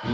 What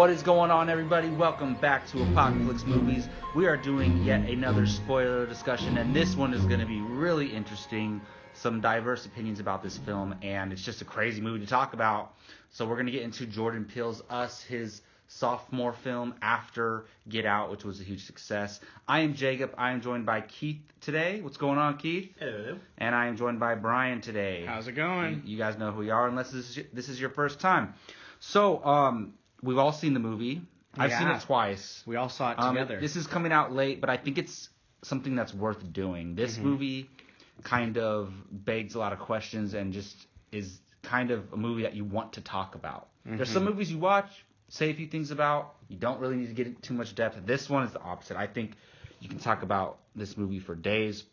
is going on, everybody? Welcome back to Apocalypse Movies. We are doing yet another spoiler discussion, and this one is going to be really interesting. Some diverse opinions about this film, and it's just a crazy movie to talk about. So we're going to get into Jordan Peele's Us, his sophomore film after Get Out, which was a huge success. I am Jacob. I am joined by Keith today. What's going on, Keith? Hello. And I am joined by Brian today. How's it going? You guys know who we are, unless this is your first time. So, we've all seen the movie. I've seen it twice. We all saw it together. This is coming out late, but I think it's something that's worth doing. This movie kind of begs a lot of questions and just is kind of a movie that you want to talk about. There's some movies you watch, say a few things about, you don't really need to get into too much depth. This one is the opposite. I think you can talk about this movie for days.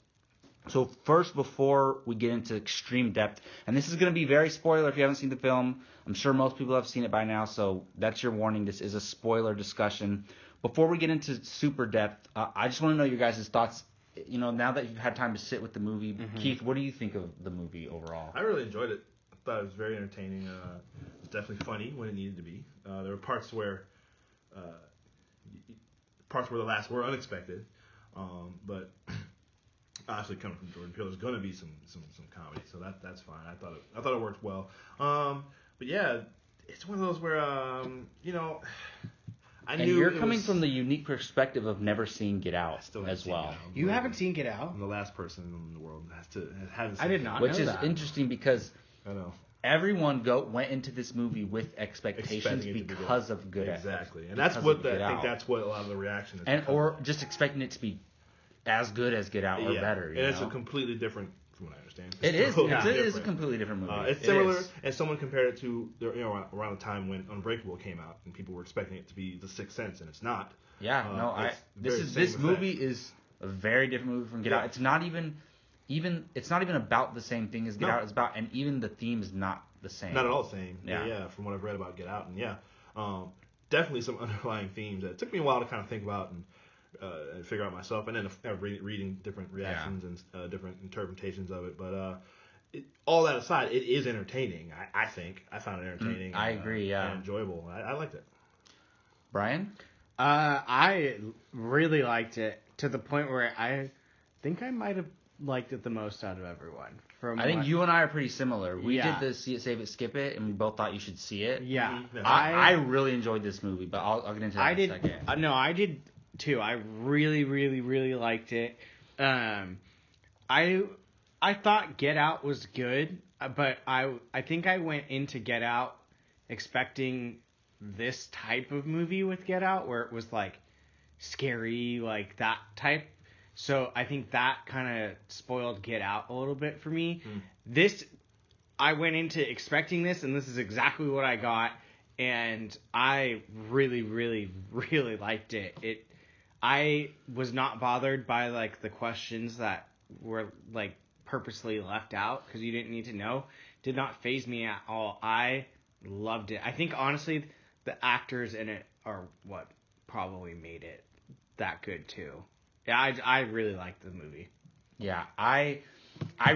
So first, before we get into extreme depth, and this is going to be very spoiler if you haven't seen the film. I'm sure most people have seen it by now, so that's your warning. This is a spoiler discussion. Before we get into super depth, I just want to know your guys' thoughts. You know, now that you've had time to sit with the movie, Keith, what do you think of the movie overall? I really enjoyed it. I thought it was very entertaining. It was definitely funny when it needed to be. There were parts where the laughs were unexpected, but obviously coming from Jordan Peele, there's going to be some comedy, so that's fine. I thought it worked well. But yeah, it's one of those where I knew you're coming from the unique perspective of never seeing Get Out as well. You haven't seen Get Out? I'm the last person in the world that hasn't seen I did not Which know is that. interesting because I know. Everyone went into this movie with expectations because of Get Out. Exactly, and that's what I think that's what a lot of the reaction is. Or just expecting it to be as good as Get Out or better. And it's a completely different, from what I understand. It is a completely different movie. It's similar, and someone compared it to around the time when Unbreakable came out, and people were expecting it to be The Sixth Sense, and it's not. Yeah, this movie is a very different movie from Get Out. It's not even about the same thing as Get Out. It's about, and even the theme is not the same. Not at all the same. Yeah, from what I've read about Get Out, and definitely some underlying themes that it took me a while to kind of think about and figure out myself, and then reading different reactions and different interpretations of it. But all that aside, it is entertaining. I think I found it entertaining. I agree. And enjoyable. I liked it. Brian, I really liked it to the point where I think I might have liked it the most out of everyone. I think you and I are pretty similar. We did the See It, Save It, Skip It, and we both thought you should see it. Yeah, I really enjoyed this movie, but I'll get into that in a second. No, I did too. I really, really, really liked it. I thought Get Out was good, but I think I went into Get Out expecting this type of movie with Get Out, where it was like scary, like that type. So I think that kind of spoiled Get Out a little bit for me. This, I went into expecting this, and this is exactly what I got, and I really, really, really liked it. I was not bothered by like the questions that were like purposely left out because you didn't need to know. Did not faze me at all. I loved it. I think honestly the actors in it are what probably made it that good too. Yeah, I really liked the movie. Yeah, I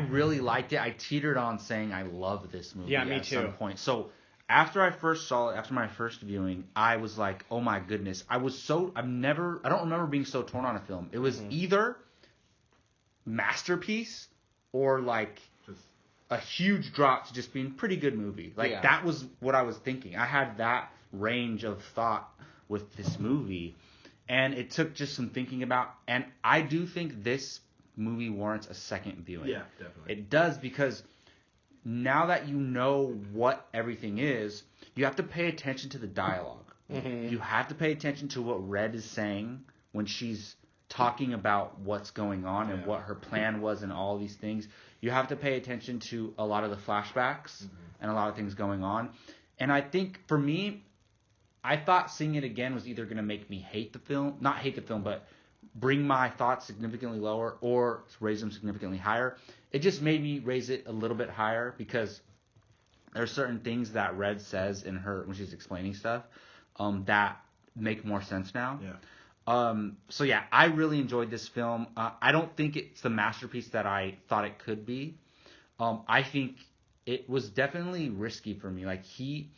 really liked it. I teetered on saying I love this movie at some point. So after I first saw it, after my first viewing, I was like, oh my goodness. I don't remember being so torn on a film. It was either masterpiece or like a huge drop to just being pretty good movie. Like that was what I was thinking. I had that range of thought with this movie. And it took just some thinking about, and I do think this movie warrants a second viewing. Yeah, definitely. It does, because now that you know what everything is, you have to pay attention to the dialogue. You have to pay attention to what Red is saying when she's talking about what's going on and what her plan was and all these things. You have to pay attention to a lot of the flashbacks and a lot of things going on. And I think, for me, I thought seeing it again was either going to make me hate the film, not hate the film, but bring my thoughts significantly lower or raise them significantly higher. It just made me raise it a little bit higher because there are certain things that Red says in her when she's explaining stuff that make more sense now. So yeah, I really enjoyed this film. I don't think it's the masterpiece that I thought it could be. I think it was definitely risky for me. Like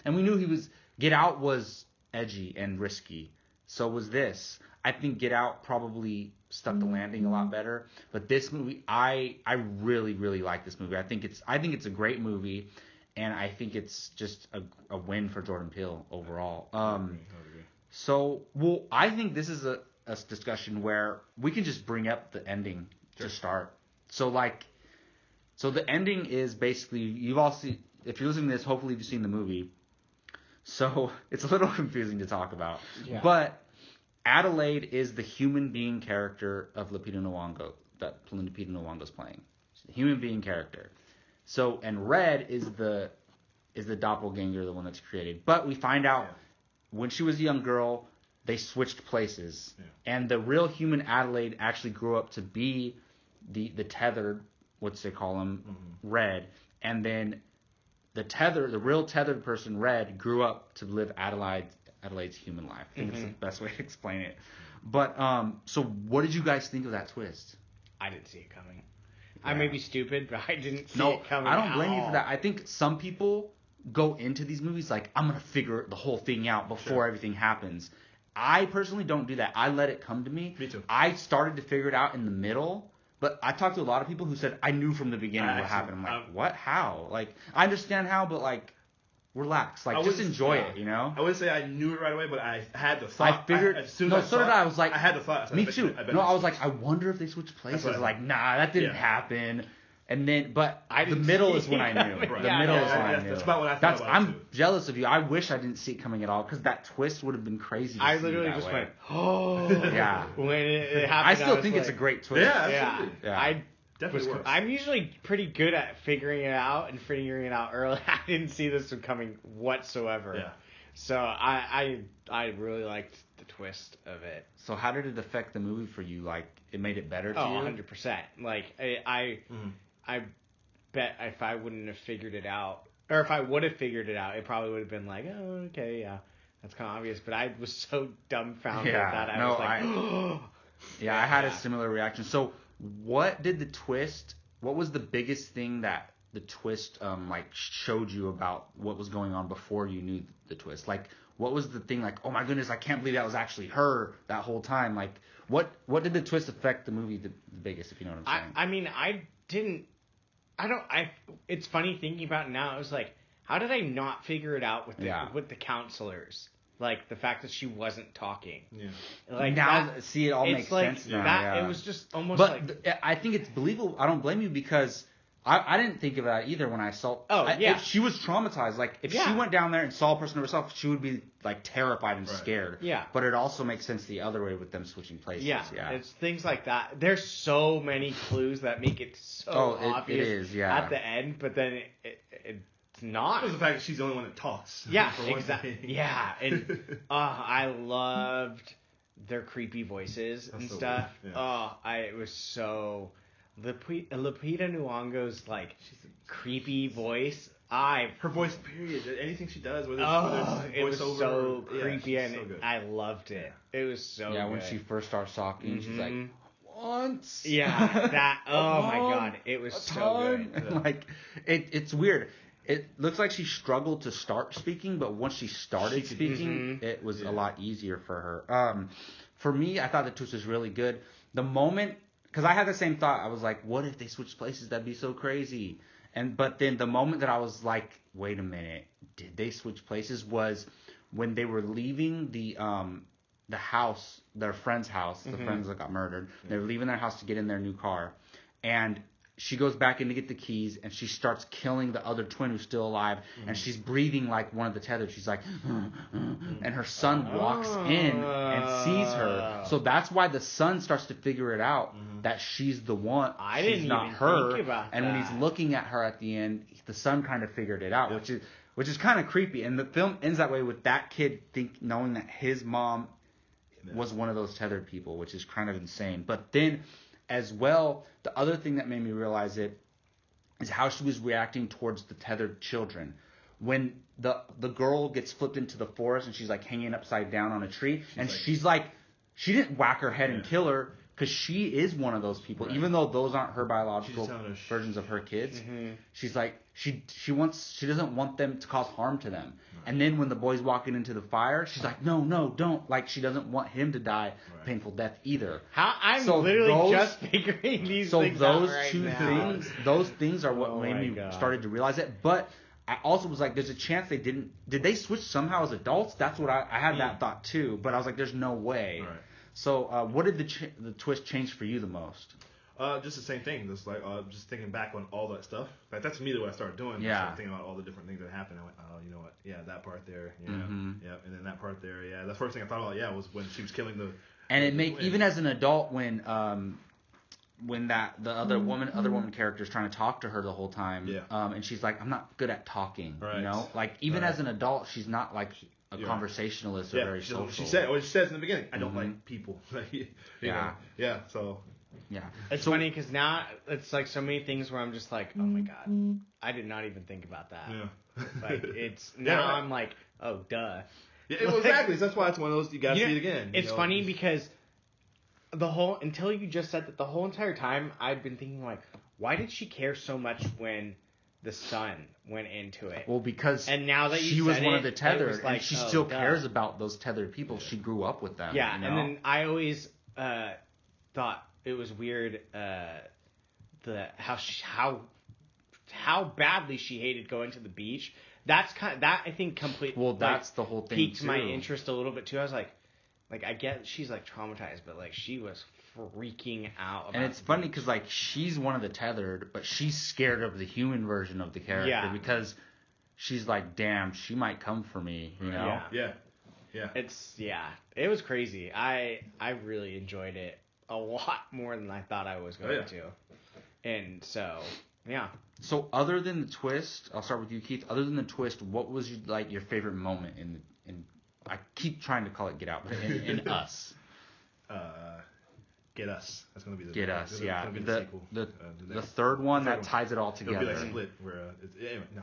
and we knew Get Out was edgy and risky. So was this. I think Get Out probably stuck the landing a lot better. But this movie, I really, really like this movie. I think it's a great movie, and I think it's just a win for Jordan Peele overall. I agree. So, I think this is a discussion where we can just bring up the ending to start. So the ending is basically, you've all seen, if you're listening to this, hopefully you've seen the movie. So it's a little confusing to talk about. Yeah. But Adelaide is the human being character of Lupita Nyong'o, that Lupita Nyong'o's playing. She's the human being character. So, and Red is the doppelganger, the one that's created. But we find out when she was a young girl, they switched places. Yeah. And the real human Adelaide actually grew up to be the tethered, what's they call him, Red. And then the real tethered person, Red, grew up to live Adelaide's human life. I think it's the best way to explain it. But, so what did you guys think of that twist? I didn't see it coming. Yeah. I may be stupid, but I didn't see it coming. I don't blame you for that. I think some people go into these movies like, I'm going to figure the whole thing out before everything happens. I personally don't do that. I let it come to me. Me too. I started to figure it out in the middle, but I talked to a lot of people who said, I knew from the beginning what happened. I'm like, what? How? Like, I understand how, but like, relax. Like, just enjoy it, you know? I wouldn't say I knew it right away, but I had the thought. I figured. As soon as so did I. I was like, I had the thought. Me too. I was like, I wonder if they switched places. Like, nah, that didn't happen. And then, but the middle is when I knew. The middle is when I knew. That's about what I thought about I'm jealous of you. I wish I didn't see it coming at all, because that twist would have been crazy. I literally just went, oh. Yeah. When it happened, I still think it's a great twist. Yeah, absolutely. Yeah. I'm usually pretty good at figuring it out and figuring it out early. I didn't see this one coming whatsoever. Yeah. So I really liked the twist of it. So how did it affect the movie for you? Like, it made it better to you? 100%. Like, I bet if I wouldn't have figured it out, or if I would have figured it out, it probably would have been like, oh, okay, yeah, that's kind of obvious. But I was so dumbfounded that I was like, I had a similar reaction. So what was the biggest thing that the twist showed you about what was going on before you knew the twist? Like, what was the thing like, oh my goodness, I can't believe that was actually her that whole time? Like, what did the twist affect the movie the biggest, if you know what I'm saying? I mean, it's funny thinking about it now. It was like, how did I not figure it out with the counselors? Like, the fact that she wasn't talking. Yeah. Like, now, it all makes sense now. It was just almost I think it's believable. I don't blame you, because I didn't think of that either when I saw... she was traumatized. Like, if she went down there and saw a person herself, she would be, like, terrified and scared. Yeah. But it also makes sense the other way with them switching places. Yeah. It's things like that. There's so many clues that make it so obvious at the end, but then it's not. It was the fact that she's the only one that talks. Yeah, exactly. Yeah, and I loved their creepy voices and stuff. Yeah. It was so... Lupita Nyong'o's like creepy voice. Her voice, period. Anything she does, whether it's it was so creepy, and so I loved it. It was so good. Yeah, when she first starts talking, she's like, once. Yeah, that. Oh my god, it was so good. Yeah. Like, it's weird. It looks like she struggled to start speaking, but once she started speaking, it was a lot easier for her. For me, I thought the twist was really good. The moment. Because I had the same thought. I was like, what if they switched places? That'd be so crazy. But then the moment that I was like, wait a minute, did they switch places? Was when they were leaving the house, their friend's house, the friends that got murdered. They were leaving their house to get in their new car. And she goes back in to get the keys, and she starts killing the other twin who's still alive, and she's breathing like one of the tethered. She's like, and her son walks in and sees her. So that's why the son starts to figure it out that she's the one. She's not her. Think about and when he's looking at her at the end, the son kind of figured it out, which is kind of creepy. And the film ends that way with that kid knowing that his mom was one of those tethered people, which is kind of insane. But then, as well, the other thing that made me realize it is how she was reacting towards the tethered children. When the girl gets flipped into the forest and she's like hanging upside down on a tree, she's like she didn't whack her head and kill her because she is one of those people. Even though those aren't her biological versions of her kids, she's like she doesn't want them to cause harm to them. And then when the boy's walking into the fire, she's like, no, don't. Like she doesn't want him to die a painful death either. I'm literally just figuring these things out right now. Those things are what made me started to realize it. But I also was like, there's a chance they didn't. Did they switch somehow as adults? That's what I had that thought too. But I was like, there's no way. Right. So what did the twist change for you the most? Just the same thing. Just like just thinking back on all that stuff. Like that's immediately what I started doing. Yeah. I started thinking about all the different things that happened. I went, oh, you know what? Yeah, that part there. Yeah. Yeah. And then that part there. Yeah. The first thing I thought about, was when she was killing the. And it made even as an adult when the other woman character is trying to talk to her the whole time. Yeah. And she's like, I'm not good at talking. Right. You know, like even as an adult, she's not like a conversationalist or very social. She says in the beginning, I don't like people. Yeah. So. Yeah. It's funny because now it's like so many things where I'm just like, oh my God, I did not even think about that. Yeah. Like it's now I'm like, oh duh. Yeah, well, exactly. So that's why it's one of those you gotta see it again. It's funny because until you just said that, the whole entire time I've been thinking like, why did she care so much when the son went into it? Well, because and now that she was one of the tethered, and she still cares about those tethered people. She grew up with them. Yeah, you know? And then I always thought it was weird how badly she hated going to the beach. That's that I think completely. Well, that's the whole thing. Piqued my interest a little bit too. I was like I get she's like traumatized, but like she was freaking out. And it's funny because like she's one of the tethered, but she's scared of the human version of the character because she's like, damn, she might come for me. You know? Yeah. It was crazy. I really enjoyed it a lot more than I thought I was going to. And so, yeah. So other than the twist, I'll start with you, Keith. Other than the twist, what was your favorite moment in I keep trying to call it Get Out, but in Us? Get Us. That's going to be the Get Us. Yeah. The sequel. The third one that ties it all together. It'll be like Split, where anyway, no.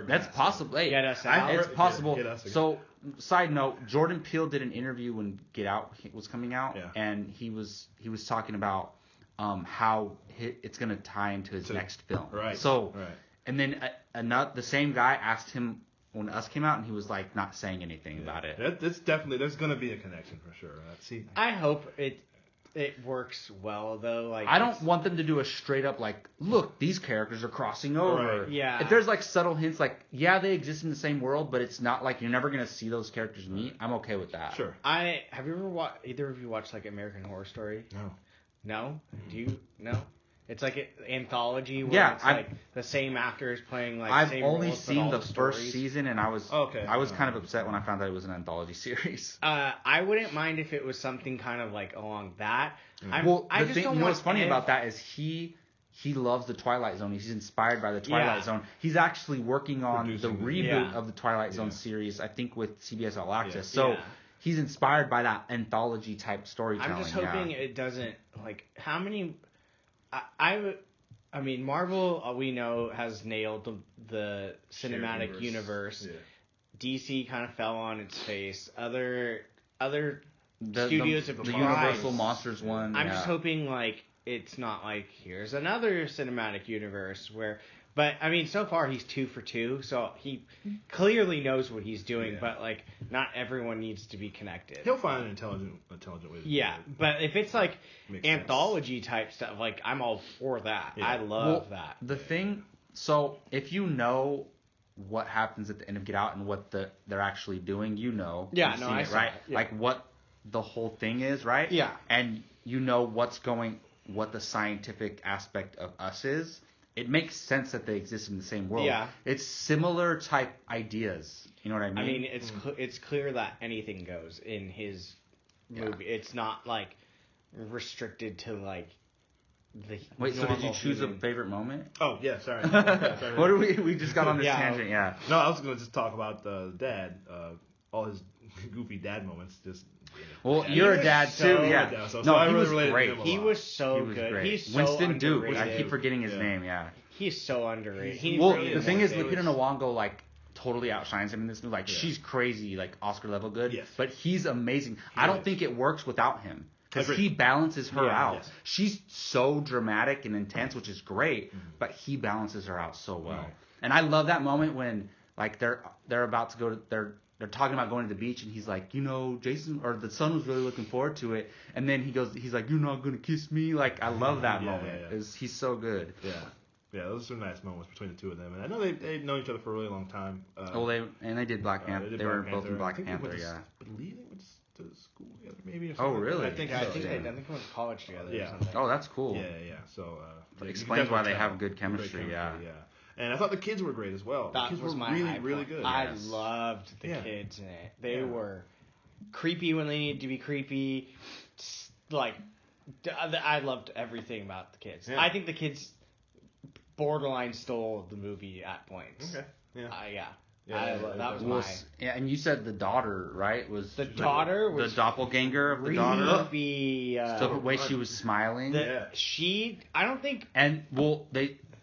That's possible. Hey, Get Us Out. It's possible. So, side note, Jordan Peele did an interview when Get Out was coming out, and he was talking about how it's going to tie into his next film. Right. So, and then the same guy asked him when Us came out, and he was like not saying anything about it. That's definitely there's going to be a connection for sure. I hope it works well though. Like I don't want them to do a straight up like, look, these characters are crossing over. Right. Yeah. If there's like subtle hints, like they exist in the same world, but it's not like you're never gonna see those characters meet. I'm okay with that. Sure. Have you ever either of you watched like American Horror Story? No. No? Do you? No. It's like an anthology where it's like the same actors playing like I've same only roles, seen the stories. first season, and I was kind of upset when I found out it was an anthology series. I wouldn't mind if it was something kind of like along that. What's funny about that is he loves the Twilight Zone. He's inspired by the Twilight Zone. He's actually working on the reboot of the Twilight Zone series, I think with CBS All Access. So he's inspired by that anthology type storytelling. I'm just hoping it doesn't like how many. I mean, Marvel, we know, has nailed the cinematic universe. Yeah. DC kind of fell on its face. Other studios have tried. The Universal Monsters one. I'm just hoping, like, it's not like, here's another cinematic universe where... But, I mean, so far he's 2 for 2, so he clearly knows what he's doing, but, like, not everyone needs to be connected. He'll find an intelligent way to do it. But if it's, like, anthology type stuff, like, I'm all for that. Yeah. I love that. The thing, so if you know what happens at the end of Get Out and what they're actually doing, you know. Yeah, no, I see it, right? Yeah. Like, what the whole thing is, right? Yeah. And you know what the scientific aspect of Us is. It makes sense that they exist in the same world. Yeah. It's similar type ideas. You know what I mean? I mean, it's clear that anything goes in his movie. It's not, like, restricted to, like, the Wait, so did you choose a favorite moment? Oh, yeah, sorry. What do we just got on this tangent, No, I was going to just talk about the dad, all his goofy dad moments, just... Well, you're a dad too, yeah. So I he really was great. He was so good. Great. He's so Winston underrated. Duke. I keep forgetting his name. Yeah. He's so underrated. The thing is, Lupita Nyong'o like totally outshines him in this movie. Like she's crazy, like Oscar level good. Yes. But he's amazing. I don't think it works without him. Because he balances her out. Yes. She's so dramatic and intense, which is great, but he balances her out so well. Right. And I love that moment when like they're about to go to they're talking about going to the beach, and he's like, Jason or the son was really looking forward to it, and then he's like, you're not gonna kiss me. Like I love that moment. Yeah. He's so good. Yeah. Yeah, those are some nice moments between the two of them, and I know they've known each other for a really long time. They did Black Panther. They were both in Black Panther. Yeah. I believe they went to school together, maybe. Or something. Oh, really? I think they went to college together. Yeah. Or something. Oh, that's cool. Yeah. So explains why they have good chemistry. Yeah. And I thought the kids were great as well. That the kids was were my really, really good. I loved the kids in it. They were creepy when they needed to be creepy. Like, I loved everything about the kids. Yeah. I think the kids borderline stole the movie at points. Okay. Yeah. That was my... Yeah, and you said the daughter, right? Was the daughter was the doppelganger of the daughter? The way she was smiling. I don't think... And,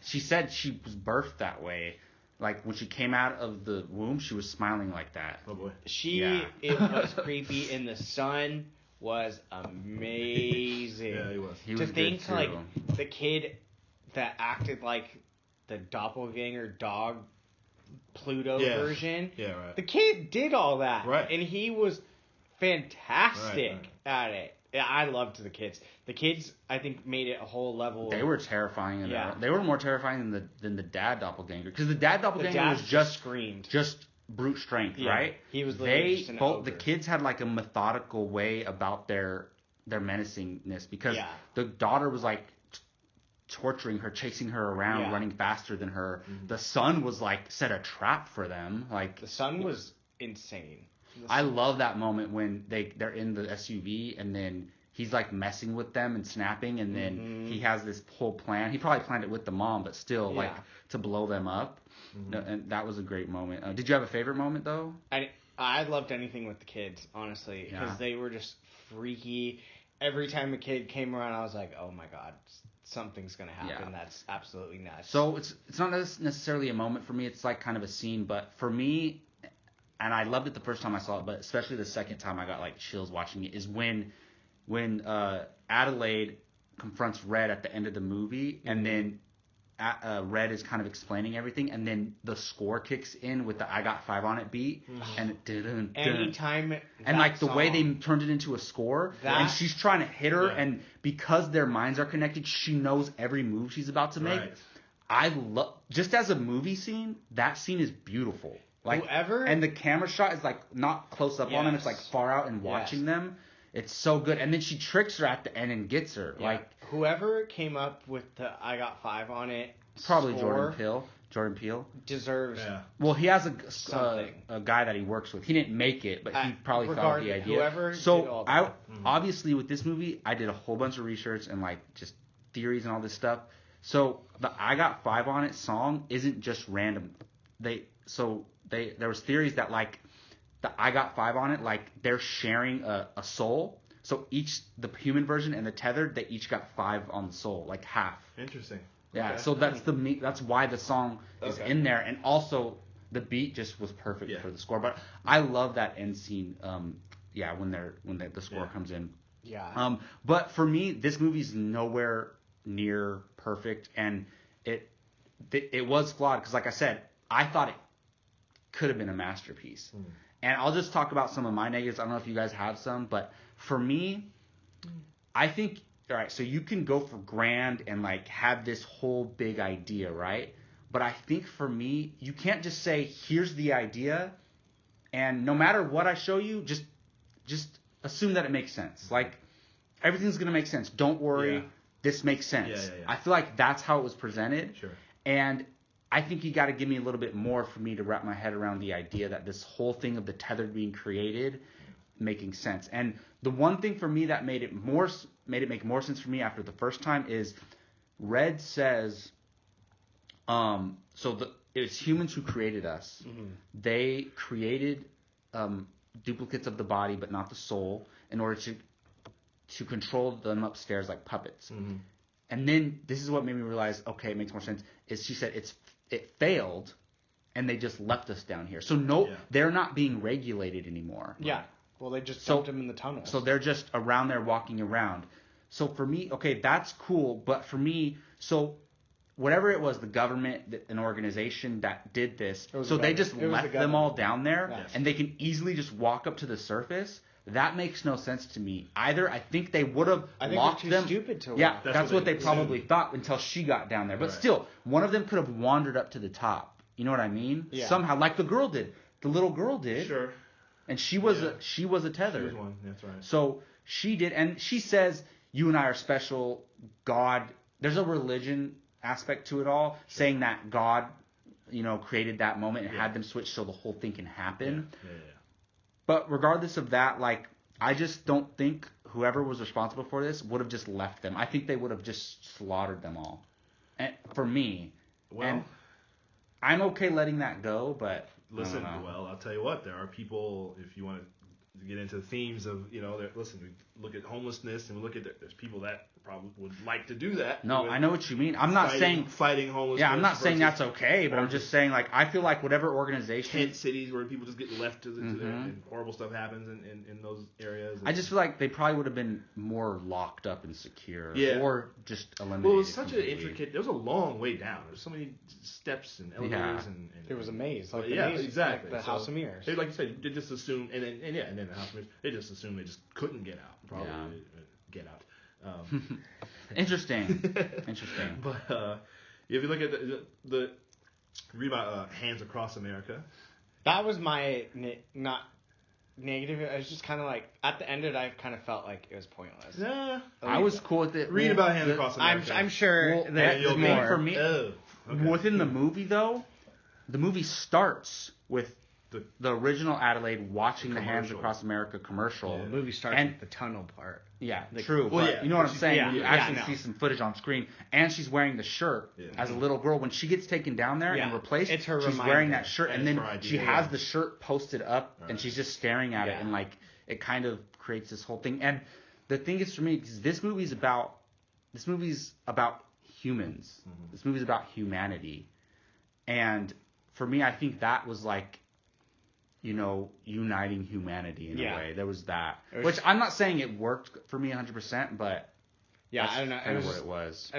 she said she was birthed that way. Like, when she came out of the womb, she was smiling like that. Oh, boy. It was creepy, and the son was amazing. Yeah, he was. He was good, too. Like, the kid that acted like the doppelganger dog Pluto version. Yeah, right. The kid did all that. Right. And he was fantastic at it. Yeah, I loved the kids. The kids, I think, made it a whole level. They were terrifying. They were more terrifying than the dad doppelganger. Because the dad doppelganger was just brute strength, right? He was just an ogre. The kids had like a methodical way about their menacingness, because the daughter was like torturing her, chasing her around, running faster than her. Mm-hmm. The son was like set a trap for them. Like the son was insane. I love that moment when they're in the SUV, and then he's like messing with them and snapping, and then he has this whole plan. He probably planned it with the mom, but still like to blow them up. Mm-hmm. And that was a great moment. Did you have a favorite moment though? I loved anything with the kids, honestly, because they were just freaky. Every time a kid came around, I was like, oh my god, something's gonna happen. That's absolutely nuts. So it's not necessarily a moment for me. It's like kind of a scene, but for me. And I loved it the first time I saw it, but especially the second time I got like chills watching it, is when Adelaide confronts Red at the end of the movie, and then Red is kind of explaining everything, and then the score kicks in with the "I Got 5 on It" beat, and anytime and like the way they turned it into a score, and she's trying to hit her, and because their minds are connected, she knows every move she's about to make. Right. I love, just as a movie scene, that scene is beautiful. Like, and the camera shot is like not close up on them; it's like far out and watching them. It's so good. And then she tricks her at the end and gets her. Yeah. Like whoever came up with the "I Got 5 on It" probably score, Jordan Peele deserves. Yeah. Well, he has a guy that he works with. He didn't make it, but he probably thought of the idea. So obviously with this movie, I did a whole bunch of research and like just theories and all this stuff. So the "I Got 5 on It" song isn't just random. There was theories that like the "I Got 5 on It," like they're sharing a soul. So the human version and the tethered, they each got 5 on the soul, like half. Interesting. Yeah. Okay. So that's why the song is in there, and also the beat just was perfect for the score. But I love that end scene. When the score comes in. Yeah. But for me, this movie's nowhere near perfect, and it was flawed because, like I said, I thought it could have been a masterpiece. And I'll just talk about some of my negatives. I don't know if you guys have some, but for me, I think, all right, so you can go for grand and like have this whole big idea, right? But I think for me, you can't just say, here's the idea, and no matter what I show you, just assume that it makes sense. Like, everything's going to make sense. Don't worry. This makes sense. Yeah. I feel like that's how it was presented. Sure. And I think you got to give me a little bit more for me to wrap my head around the idea that this whole thing of the tethered being created making sense. And the one thing for me that made it make more sense for me after the first time is Red says, it's humans who created us. Mm-hmm. They created duplicates of the body but not the soul in order to control them upstairs like puppets. Mm-hmm. And then this is what made me realize, okay, it makes more sense, is she said it failed, and they just left us down here. So they're not being regulated anymore. Yeah. Well, they just dumped them in the tunnels. So they're just around there walking around. So for me, okay, that's cool. But for me, so whatever it was, the government, an organization that did this, so they just left them all down there, and they can easily just walk up to the surface. That makes no sense to me. Either I think they would have locked them. Stupid to yeah, that's what they probably thought until she got down there. But still, one of them could have wandered up to the top. You know what I mean? Yeah. Somehow, like the girl did. The little girl did. Sure. And she was a tether. She was one. That's right. So she did, and she says, "You and I are special." God, there's a religion aspect to it all, saying that God, created that moment and had them switch so the whole thing can happen. Yeah. But regardless of that, like, I just don't think whoever was responsible for this would have just left them. I think they would have just slaughtered them all. And for me, and I'm okay letting that go, but listen, I'll tell you what, there are people, if you want to get into themes of, listen, we look at homelessness and we look at, there's people that probably would like to do that. No, I know what you mean. I'm not saying fighting homelessness. Yeah, I'm not saying that's okay, but I'm just saying, like, I feel like whatever organization, tent cities where people just get left to their, and horrible stuff happens in those areas. I just feel like they probably would have been more locked up and secure, or just eliminated. Well, it was such an intricate. There was a long way down. There's so many steps and elevators, and it was a maze. Like maze, exactly. Like the House of Mirrors. Like you said, they just assumed, and then the House of Mirrors. They just assumed they just couldn't get out. Probably get out. Interesting. But if you look at the read about Hands Across America, that was my not negative. I was just kind of like at the end of it, I kind of felt like it was pointless. Yeah, I was cool with it. Read about Hands Across America. I'm sure there's more for me. Okay. Within the movie, though, the movie starts with the original Adelaide watching the Hands Across America commercial. The movie starts with the tunnel part. Yeah, true. But you know what I'm saying? You actually see some footage on screen, and she's wearing the shirt as a little girl. When she gets taken down there and replaced, it's her she's wearing that shirt, and then she has the shirt posted up, and she's just staring at it, and like it kind of creates this whole thing. And the thing is, for me, because this movie's about humans. Mm-hmm. This movie's about humanity, and for me, I think that was like, uniting humanity in a way. There was that. Which I'm not saying it worked for me 100%, but I don't know. Kind of what it was.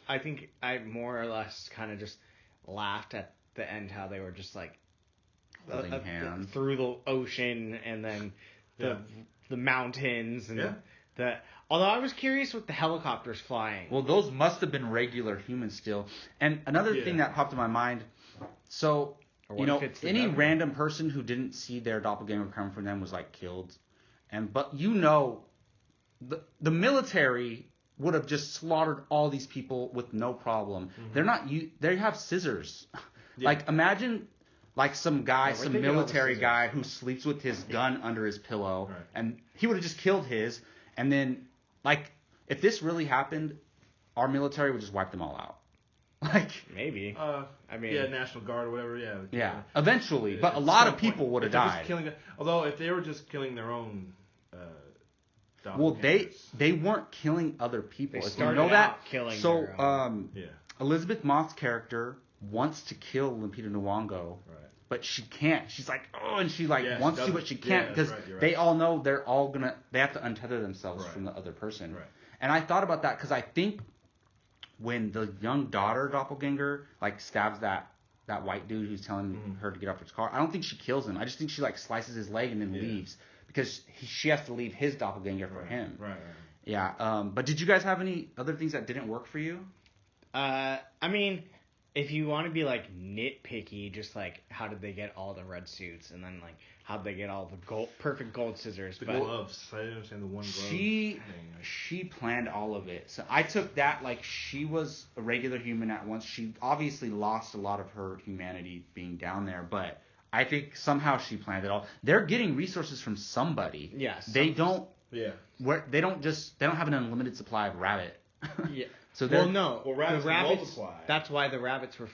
I think I more or less kind of just laughed at the end how they were just like holding hands through the ocean and then the mountains and the. Although I was curious with the helicopters flying. Well, those must have been regular humans still. And another thing that popped in my mind. So. Any random person who didn't see their doppelganger come from them was like killed, but the military would have just slaughtered all these people with no problem. Mm-hmm. They have scissors. Like imagine like some military guy who sleeps with his gun under his pillow, and he would have just killed his. And then like if this really happened, our military would just wipe them all out. Like maybe. I mean, National Guard or whatever. Yeah. Eventually, but a lot of people would have died. Although if they were just killing their own. Well, they weren't killing other people. They started out killing. So, Elizabeth Moss's character wants to kill Lupita Nyong'o, but she can't. She's like, and she wants to, but she can't because they all know they have to untether themselves from the other person. Right. And I thought about that because I think. When the young daughter doppelganger stabs that white dude who's telling her to get off his car, I don't think she kills him. I just think she slices his leg and then leaves because she has to leave his doppelganger for him. Right. Yeah. But did you guys have any other things that didn't work for you? I mean, if you want to be nitpicky, just how did they get all the red suits and then how did they get all the perfect gold scissors? The gloves. I didn't understand the one glove. She planned all of it. So I took that she was a regular human at once. She obviously lost a lot of her humanity being down there, but I think somehow she planned it all. They're getting resources from somebody. Yes. They don't. Yeah. They don't have an unlimited supply of rabbit. Yeah. So rabbits multiply. That's why the rabbits were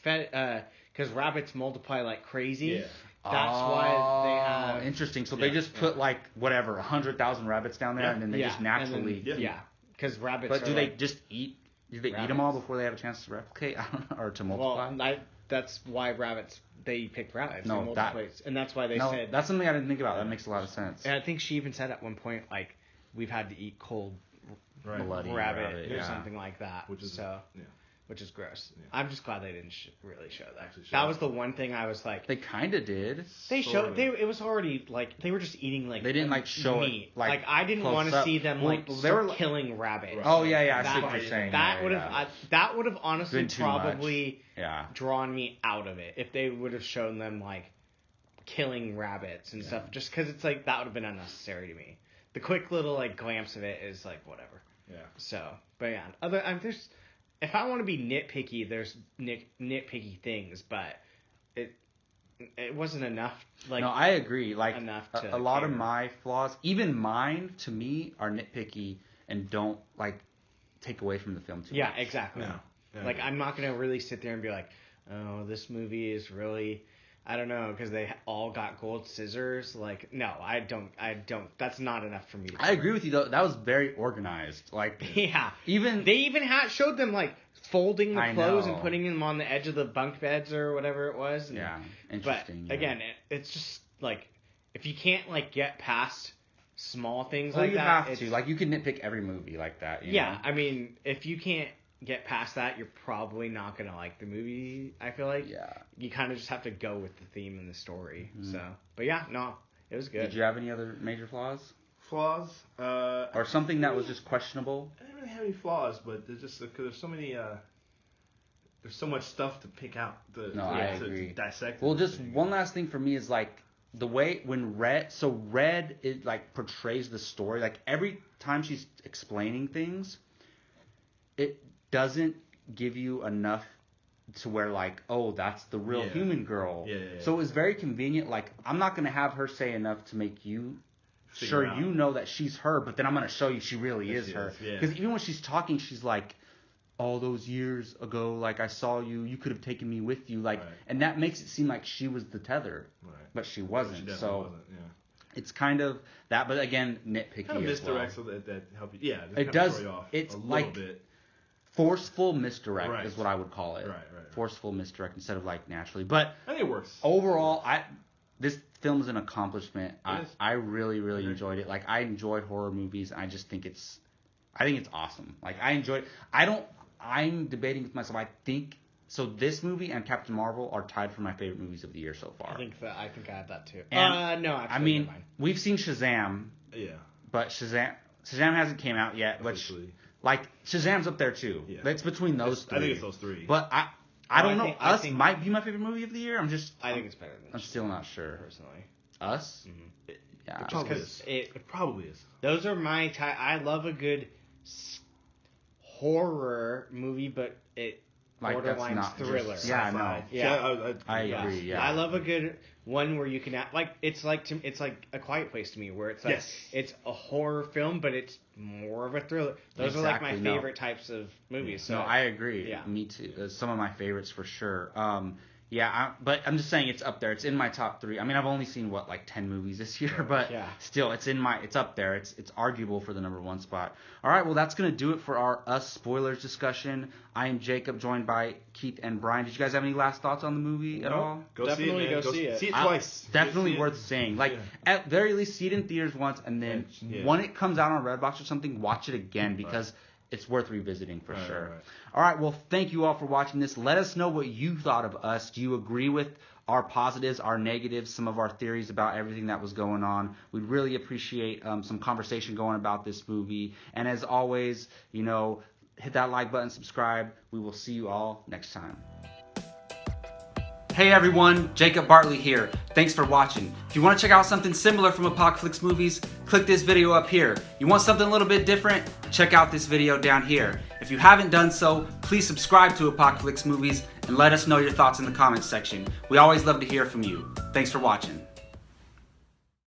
fed. Because rabbits multiply like crazy. Yeah. That's why they have. Interesting. So they just put 100,000 rabbits down there, and then they just naturally. Because rabbits. But do they just eat? Do they eat them all before they have a chance to replicate? I don't know, or to multiply? Well, that's why rabbits they picked rabbits No, in multiple places, and that's why they said. That's something I didn't think about. That makes a lot of sense. And I think she even said at one point, like, we've had to eat cold Bloody rabbit or yeah. something like that. Which is gross. Yeah. I'm just glad they didn't really show that. Actually That was the one thing I was like. They kind of did. They showed. It was already like they were just eating like. They didn't like show meat. it like I didn't want to see them like they were killing rabbits. Oh yeah, I see what you're saying. That would have that would have honestly probably much. drawn me out of it if they would have shown them like killing rabbits and stuff. Just because it's like that would have been unnecessary to me. The quick little like glance of it is like whatever. Yeah. So, but yeah, there's. If I want to be nitpicky, there's nitpicky things, but it wasn't enough. Like, no, I agree. Like enough to a lot of my flaws, even mine, to me, are nitpicky and don't like take away from the film too much. Yeah, exactly. Yeah. Like I'm not gonna really sit there and be like, oh, this movie is really. I don't know, because they all got gold scissors. Like, no, I don't. That's not enough for me. I agree with you though. That was very organized. Like, yeah, they even showed them like folding the clothes and putting them on the edge of the bunk beds or whatever it was. And, yeah, interesting. But again, it's just like if you can't like get past small things well, like you that, have to. Like, you can nitpick every movie like that. You know? I mean, if you can't get past that, you're probably not gonna like the movie. I feel like you kind of just have to go with the theme and the story. Mm-hmm. So, but yeah, no, it was good. Did you have any other major flaws? Or something that was just questionable? I didn't really have any flaws, but there's just because there's so many. There's so much stuff to pick out. I agree. To dissect. Well, just one last thing for me is like the way when Red it like portrays the story. Like every time she's explaining things, it doesn't give you enough to where like, oh, that's the real human girl. Yeah. So it was very convenient. Like, I'm not gonna have her say enough to make you sure you know that she's her, but then I'm gonna show you she really is her. Because even when she's talking, she's like, all those years ago, like I saw you, you could have taken me with you, like, and that makes it seem like she was the tether, but she wasn't. It's kind of that, but again, nitpicky. Kind of misdirects so that help you. Yeah, it does. Off it's a like bit. Forceful misdirect is what I would call it. Right. Forceful misdirect instead of like naturally. But I think it works. Overall, this film is an accomplishment. I really, really enjoyed it. Like, I enjoy horror movies. I just think it's awesome. Like, I enjoyed it. I'm debating with myself. I think so. This movie and Captain Marvel are tied for my favorite movies of the year so far. I think I have that too. And, no, actually, I mean, we've seen Shazam. Yeah. But Shazam hasn't came out yet. Which, like, Shazam's up there too. Yeah. It's between those three. I think it's those three. But I don't know. Us might be my favorite movie of the year. I think it's better than. I'm still not sure. Personally. Us? Mm-hmm. Yeah. It probably is. It probably is. Those are my I love a good horror movie, but it like borderline thriller. Just, yeah, no. Yeah, I agree. Yeah, I love a good one where you can act like it's like A Quiet Place to me, where it's like it's a horror film, but it's more of a thriller. Those are like my favorite types of movies. So no, I agree. Yeah. Me too. Some of my favorites for sure. But I'm just saying it's up there. It's in my top 3. I mean, I've only seen 10 movies this year, but still, it's up there. It's arguable for the number 1 spot. All right, well, that's gonna do it for our Us spoilers discussion. I am Jacob, joined by Keith and Brian. Did you guys have any last thoughts on the movie at all? Definitely go see it. See it twice. Definitely worth seeing. Like at very least, see it in theaters once, and then when it comes out on Redbox or something, watch it again because. It's worth revisiting for sure. Right. All right, well, thank you all for watching this. Let us know what you thought of Us. Do you agree with our positives, our negatives, some of our theories about everything that was going on? We'd really appreciate some conversation going about this movie. And as always, hit that like button, subscribe. We will see you all next time. Hey everyone, Jacob Bartley here. Thanks for watching. If you want to check out something similar from Apocalypse Movies, click this video up here. You want something a little bit different? Check out this video down here. If you haven't done so, please subscribe to Apocalypse Movies and let us know your thoughts in the comments section. We always love to hear from you. Thanks for watching.